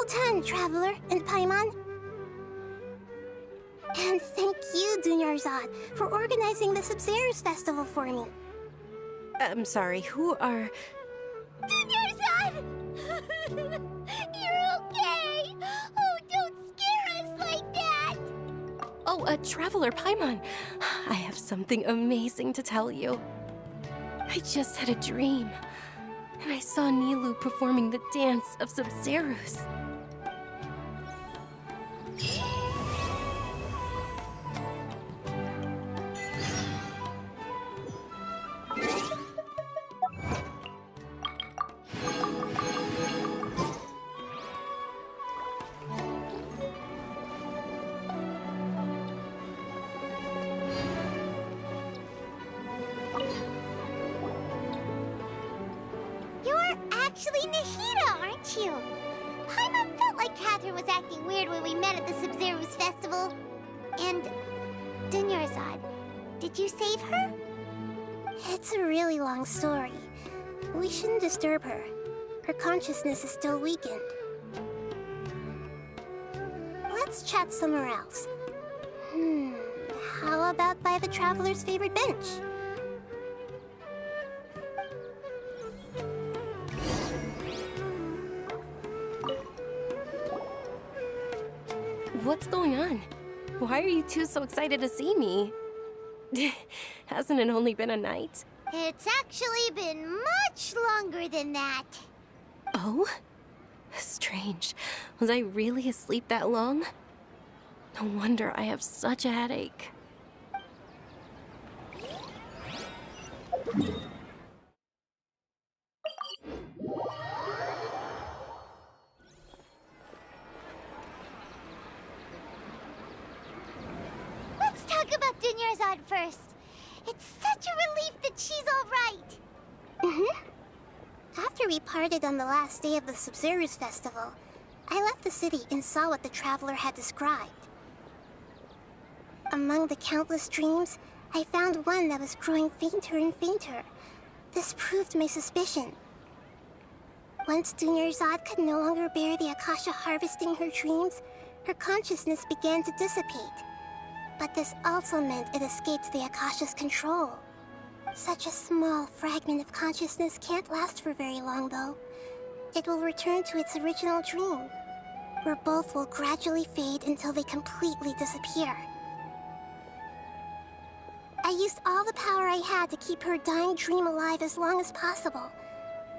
Well done, Traveler and Paimon. And thank you, Dunyarzad, for organizing the Sub-Zero's festival for me. I'm sorry, who are... Dunyarzad! You're okay! Oh, don't scare us like that! Oh, Traveler Paimon. I have something amazing to tell you. I just had a dream, and I saw Nilou performing the dance of Sub-Zeros. Actually Nahida, aren't you? Paimon felt like Katherine was acting weird when we met at the Sub-Zero's festival. And... Dunyarzad, did you save her? It's a really long story. We shouldn't disturb her. Her consciousness is still weakened. Let's chat somewhere else. How about by the Traveler's favorite bench? What's going on? Why are you two so excited to see me? Hasn't it only been a night? It's actually been much longer than that. Oh? Strange. Was I really asleep that long? No wonder I have such a headache. Let's talk about Dunyarzad first. It's such a relief that she's all right. After we parted on the last day of the Sub-Zero's festival, I left the city and saw what the Traveler had described. Among the countless dreams, I found one that was growing fainter and fainter. This proved my suspicion. Once Dunyarzad could no longer bear the Akasha harvesting her dreams, her consciousness began to dissipate. But this also meant it escaped the Akasha's control. Such a small fragment of consciousness can't last for very long, though. It will return to its original dream, where both will gradually fade until they completely disappear. I used all the power I had to keep her dying dream alive as long as possible,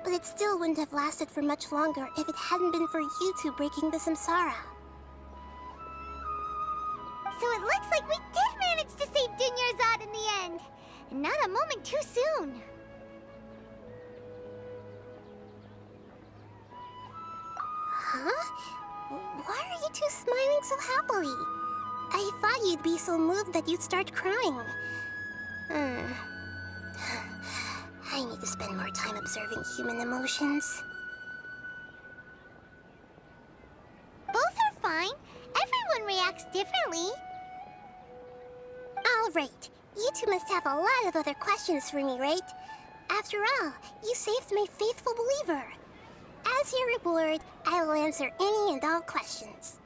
but it still wouldn't have lasted for much longer if it hadn't been for you two breaking the samsara. So it looks like we did manage to save Dunyarzad in the end. And not a moment too soon. Huh? Why are you two smiling so happily? I thought you'd be so moved that you'd start crying. I need to spend more time observing human emotions. Both are fine. Everyone reacts differently. All right. You two must have a lot of other questions for me, right? After all, you saved my faithful believer. As your reward, I will answer any and all questions.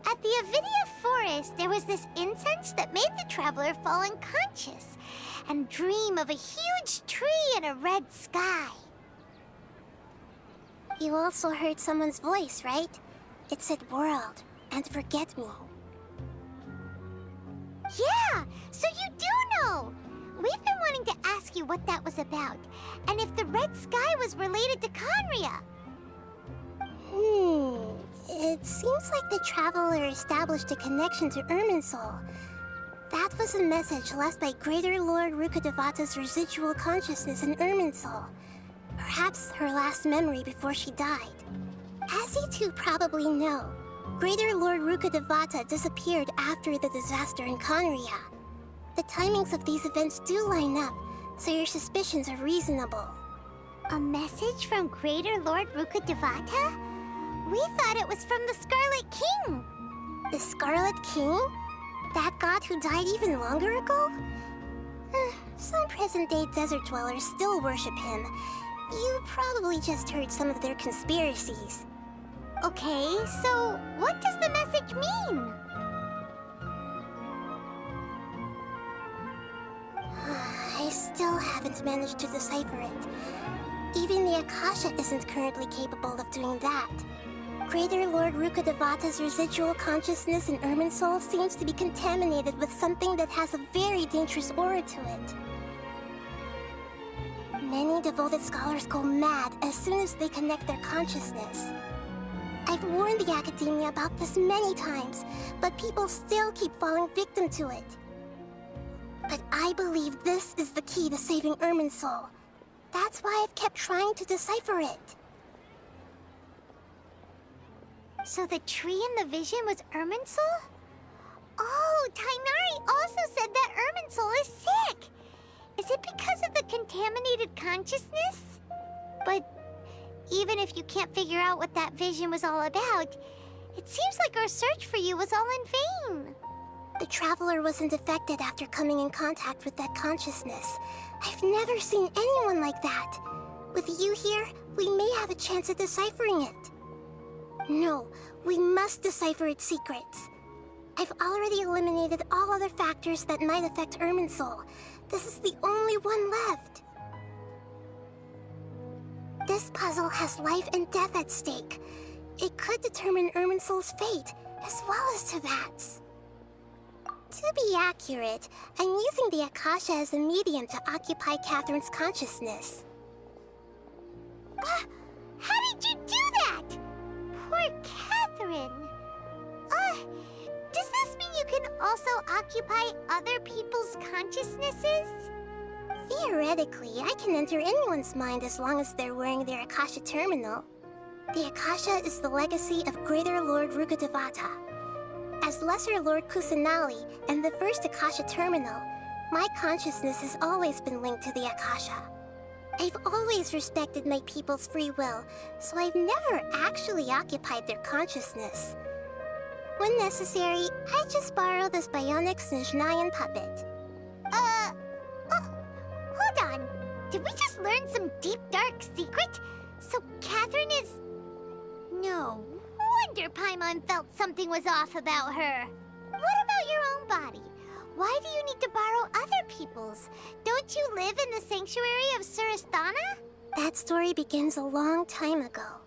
At the Avidia forest, there was this incense that made the Traveler fall unconscious and dream of a huge tree and a red sky. You also heard someone's voice, right? It said world and forget me. Yeah, so you do know! We've been wanting to ask you what that was about, and if the red sky was related to Khaenri'ah. It seems like the Traveler established a connection to Irminsul. That was a message left by Greater Lord Rukkhadevata's residual consciousness in Irminsul. Perhaps her last memory before she died. As you two probably know, Greater Lord Rukkhadevata disappeared after the disaster in Khaenri'ah. The timings of these events do line up, so your suspicions are reasonable. A message from Greater Lord Rukkhadevata? We thought it was from the Scarlet King. The Scarlet King? That god who died even longer ago? Some present-day desert dwellers still worship him, You probably just heard some of their conspiracies. Okay, so what does the message mean? I still haven't managed to decipher it. Even the Akasha isn't currently capable of doing that. Greater Lord Rukkhadevata's residual consciousness in Irminsul seems to be contaminated with something that has a very dangerous aura to it. Many devoted scholars go mad as soon as they connect their consciousness. I've warned the Academia about this many times, but people still keep falling victim to it. But I believe this is the key to saving Irminsul. That's why I've kept trying to decipher it. So the tree in the vision was Irminsul? Oh, Tighnari also said that Irminsul is sick! Is it because of the contaminated consciousness? But even if you can't figure out what that vision was all about, it seems like our search for you was all in vain. The Traveler wasn't affected after coming in contact with that consciousness. I've never seen anyone like that. With you here, we may have a chance at deciphering it. No, we must decipher its secrets. I've already eliminated all other factors that might affect Irminsul. This is the only one left. This puzzle has life and death at stake. It could determine Irminsul's fate, as well as Tevat's. To be accurate, I'm using the Akasha as a medium to occupy Katheryne's consciousness. How did you do that? Poor Katherine. Does this mean you can also occupy other people's consciousnesses? Theoretically, I can enter anyone's mind as long as they're wearing their Akasha terminal. The Akasha is the legacy of Greater Lord Rukkhadevata. As Lesser Lord KUSANALI and the first Akasha terminal, my consciousness has always been linked to the Akasha. I've always respected my people's free will, so I've never actually occupied their consciousness. When necessary, I just borrow this bionic Snezhnayan puppet. Hold on. Did we just learn some deep, dark secret? So Katherine is... No wonder Paimon felt something was off about her. What about your own body? Why do you need to borrow other people's? Don't you live in the sanctuary of Surasthana? That story begins a long time ago.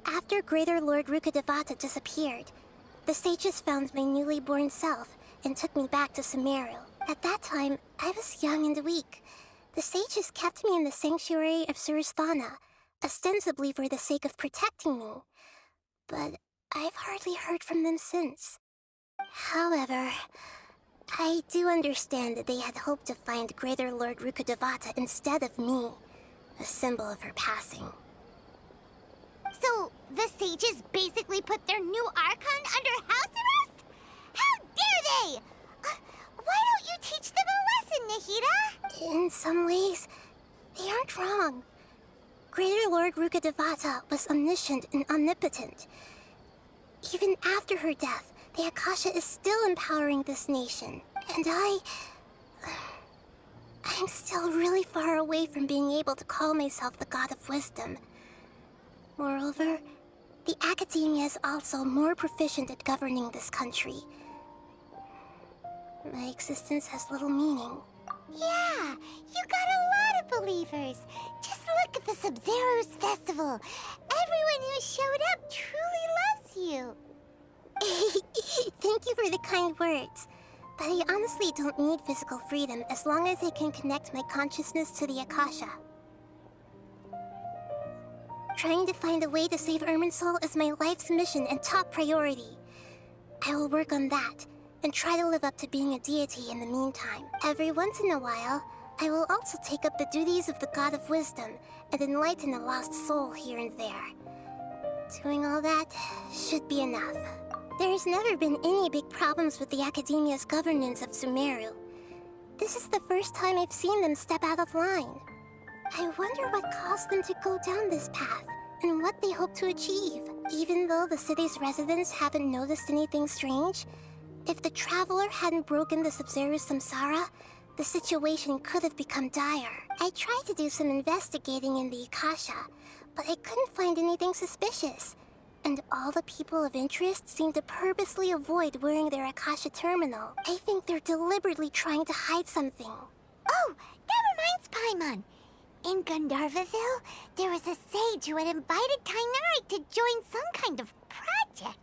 After Greater Lord Rukkhadevata disappeared, the sages found my newly born self and took me back to Sumeru. At that time, I was young and weak. The sages kept me in the sanctuary of Surasthana, ostensibly for the sake of protecting me. But I've hardly heard from them since. However, I do understand that they had hoped to find Greater Lord Rukkhadevata instead of me, a symbol of her passing. So, the sages basically put their new Archon under house arrest? How dare they! Why don't you teach them a lesson, Nahida? In some ways, they aren't wrong. Greater Lord Rukkhadevata was omniscient and omnipotent. Even after her death, the Akasha is still empowering this nation. And I'm still really far away from being able to call myself the God of Wisdom. Moreover, the Academia is also more proficient at governing this country. My existence has little meaning. Yeah, you got a lot of believers. Just look at the Sub-Zero's festival. Everyone who showed up truly loves you. Thank you for the kind words. But I honestly don't need physical freedom as long as I can connect my consciousness to the Akasha. Trying to find a way to save Irminsul is my life's mission and top priority. I will work on that, and try to live up to being a deity in the meantime. Every once in a while, I will also take up the duties of the God of Wisdom and enlighten a lost soul here and there. Doing all that should be enough. There's never been any big problems with the Academia's governance of Sumeru. This is the first time I've seen them step out of line. I wonder what caused them to go down this path, and what they hope to achieve. Even though the city's residents haven't noticed anything strange, if the Traveler hadn't broken the Sub-Zero's samsara, the situation could have become dire. I tried to do some investigating in the Akasha, but I couldn't find anything suspicious. And all the people of interest seem to purposely avoid wearing their Akasha terminal. I think they're deliberately trying to hide something. Oh, that reminds Paimon. In Gandharvaville, there was a sage who had invited Tighnari to join some kind of project.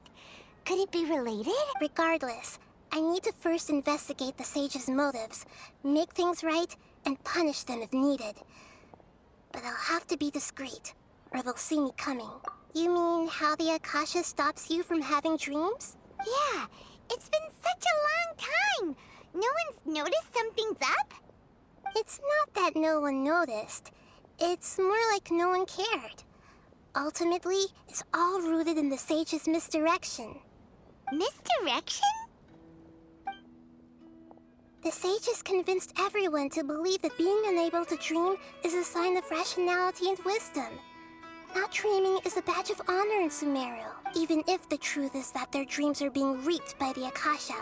Could it be related? Regardless, I need to first investigate the sage's motives, make things right, and punish them if needed. But I'll have to be discreet, or they'll see me coming. You mean how the Akasha stops you from having dreams? Yeah, it's been such a long time. No one's noticed something's up? It's not that no one noticed. It's more like no one cared. Ultimately, it's all rooted in the sage's misdirection. Misdirection? The sage has convinced everyone to believe that being unable to dream is a sign of rationality and wisdom. Not dreaming is a badge of honor in Sumeru, even if the truth is that their dreams are being reaped by the Akasha.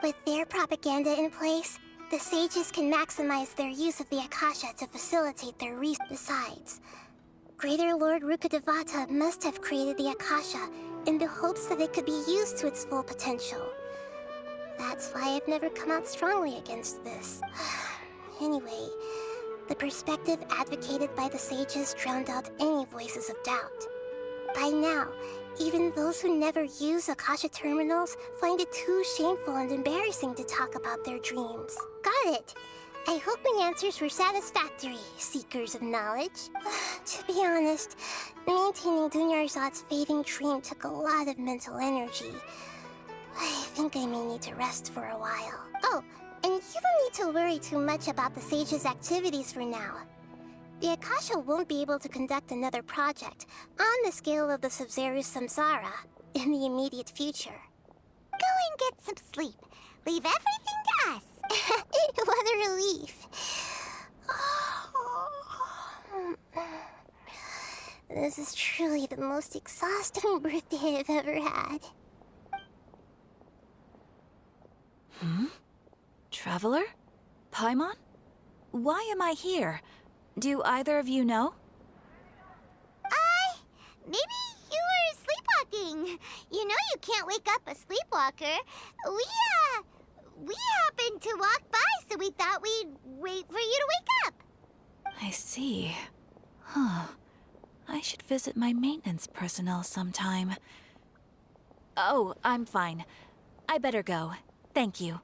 With their propaganda in place, the sages can maximize their use of the Akasha to facilitate their research. Besides, Greater Lord Rukkhadevata must have created the Akasha in the hopes that it could be used to its full potential. That's why I've never come out strongly against this. Anyway, the perspective advocated by the sages drowned out any voices of doubt. By now, even those who never use Akasha terminals find it too shameful and embarrassing to talk about their dreams. Got it! I hope my answers were satisfactory, seekers of knowledge. To be honest, maintaining Dunyarzad's fading dream took a lot of mental energy. I think I may need to rest for a while. Oh, and you don't need to worry too much about the sage's activities for now. The Akasha won't be able to conduct another project on the scale of the Sub-Zero Samsara in the immediate future. Go and get some sleep. Leave everything to us. What a relief. This is truly the most exhausting birthday I've ever had. Traveler? Paimon? Why am I here? Do either of you know? Maybe you were sleepwalking. You know you can't wake up a sleepwalker. We happened to walk by, so we thought we'd wait for you to wake up. I see. Huh. I should visit my maintenance personnel sometime. Oh, I'm fine. I better go. Thank you.